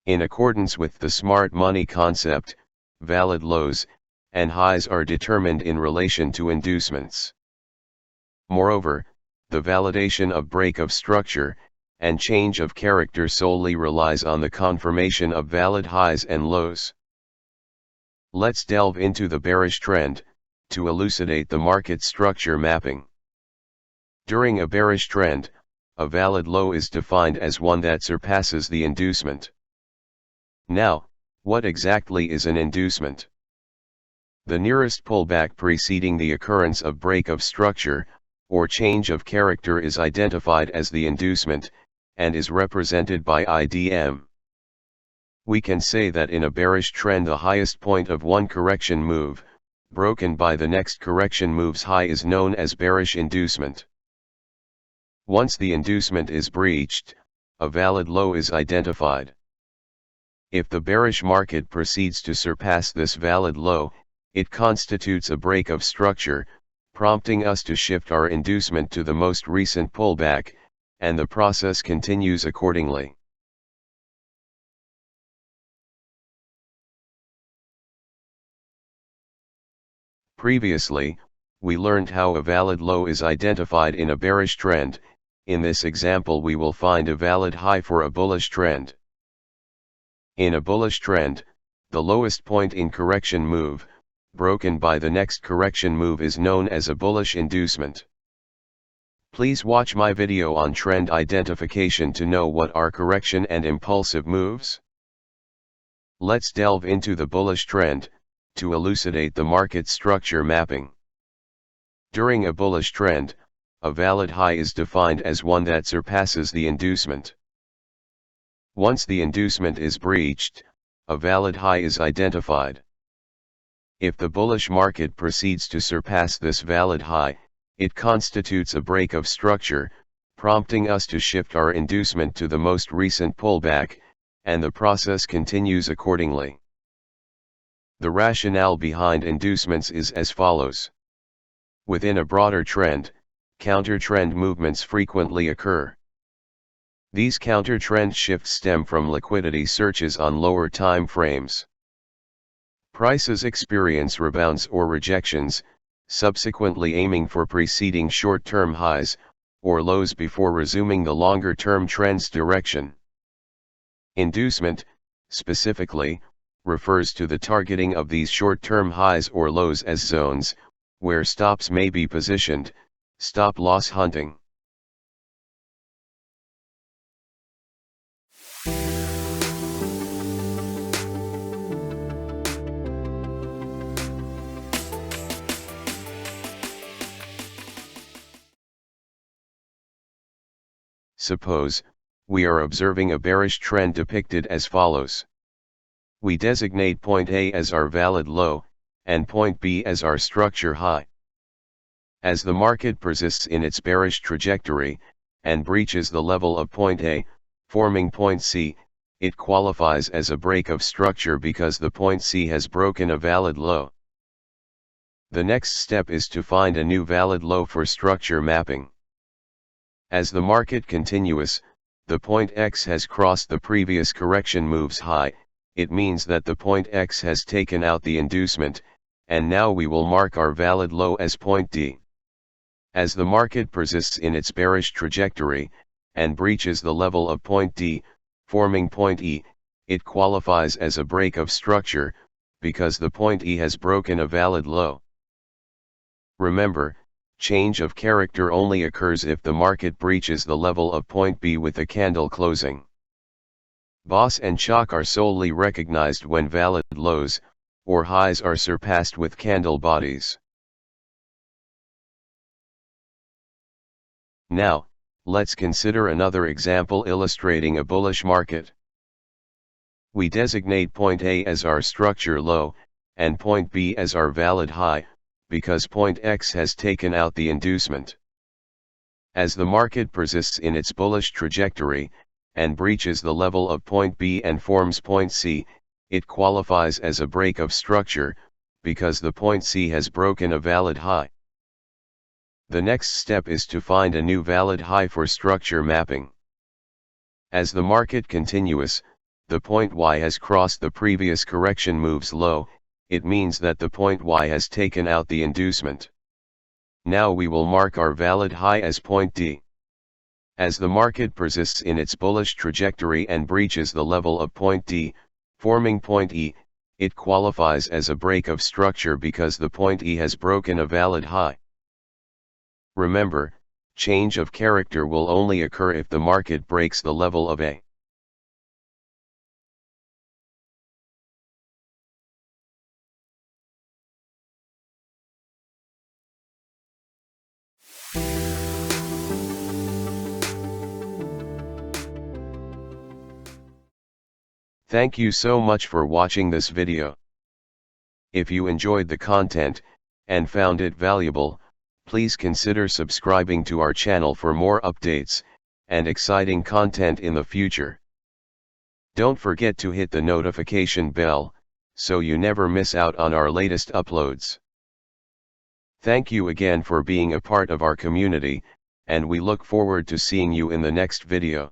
In accordance with the smart money concept, valid lows and highs are determined in relation to inducements. Moreover, the validation of break of structure and change of character solely relies on the confirmation of valid highs and lows. Let's delve into the bearish trend to elucidate the market structure mapping. During a bearish trend, a valid low is defined as one that surpasses the inducement. Now, what exactly is an inducement? The nearest pullback preceding the occurrence of break of structure or change of character is identified as the inducement, and is represented by IDM. We can say that in a bearish trend the highest point of one correction move, broken by the next correction move's high, is known as bearish inducement. Once the inducement is breached, a valid low is identified. If the bearish market proceeds to surpass this valid low, it constitutes a break of structure, prompting us to shift our inducement to the most recent pullback, and the process continues accordingly. Previously, we learned how a valid low is identified in a bearish trend. In this example we will find a valid high for a bullish trend. In a bullish trend, the lowest point in correction move, broken by the next correction move, is known as a bullish inducement. Please watch my video on trend identification to know what are correction and impulsive moves. Let's delve into the bullish trend to elucidate the market structure mapping. During a bullish trend, a valid high is defined as one that surpasses the inducement. Once the inducement is breached, a valid high is identified. If the bullish market proceeds to surpass this valid high, it constitutes a break of structure, prompting us to shift our inducement to the most recent pullback, and the process continues accordingly. The rationale behind inducements is as follows. Within a broader trend, counter-trend movements frequently occur. These counter-trend shifts stem from liquidity searches on lower time frames. Prices experience rebounds or rejections, subsequently aiming for preceding short-term highs or lows before resuming the longer-term trend's direction. Inducement, specifically, refers to the targeting of these short-term highs or lows as zones, where stops may be positioned, stop-loss hunting. Suppose, we are observing a bearish trend depicted as follows. We designate point A as our valid low, and point B as our structure high. As the market persists in its bearish trajectory, and breaches the level of point A, forming point C, it qualifies as a break of structure because the point C has broken a valid low. The next step is to find a new valid low for structure mapping. As the market continues, the point X has crossed the previous correction move's high, it means that the point X has taken out the inducement, and now we will mark our valid low as point D. As the market persists in its bearish trajectory, and breaches the level of point D, forming point E, it qualifies as a break of structure, because the point E has broken a valid low. Remember, change of character only occurs if the market breaches the level of point B with a candle closing. BOS and CHOCH are solely recognized when valid lows, or highs, are surpassed with candle bodies. Now, let's consider another example illustrating a bullish market. We designate point A as our structure low, and point B as our valid high, because point X has taken out the inducement. As the market persists in its bullish trajectory, and breaches the level of point B and forms point C, it qualifies as a break of structure, because the point C has broken a valid high. The next step is to find a new valid high for structure mapping. As the market continues, the point Y has crossed the previous correction moves low, it means that the point Y has taken out the inducement. Now we will mark our valid high as point D. As the market persists in its bullish trajectory and breaches the level of point D, forming point E, it qualifies as a break of structure because the point E has broken a valid high. Remember, change of character will only occur if the market breaks the level of A. Thank you so much for watching this video. If you enjoyed the content, and found it valuable, please consider subscribing to our channel for more updates, and exciting content in the future. Don't forget to hit the notification bell, so you never miss out on our latest uploads. Thank you again for being a part of our community, and we look forward to seeing you in the next video.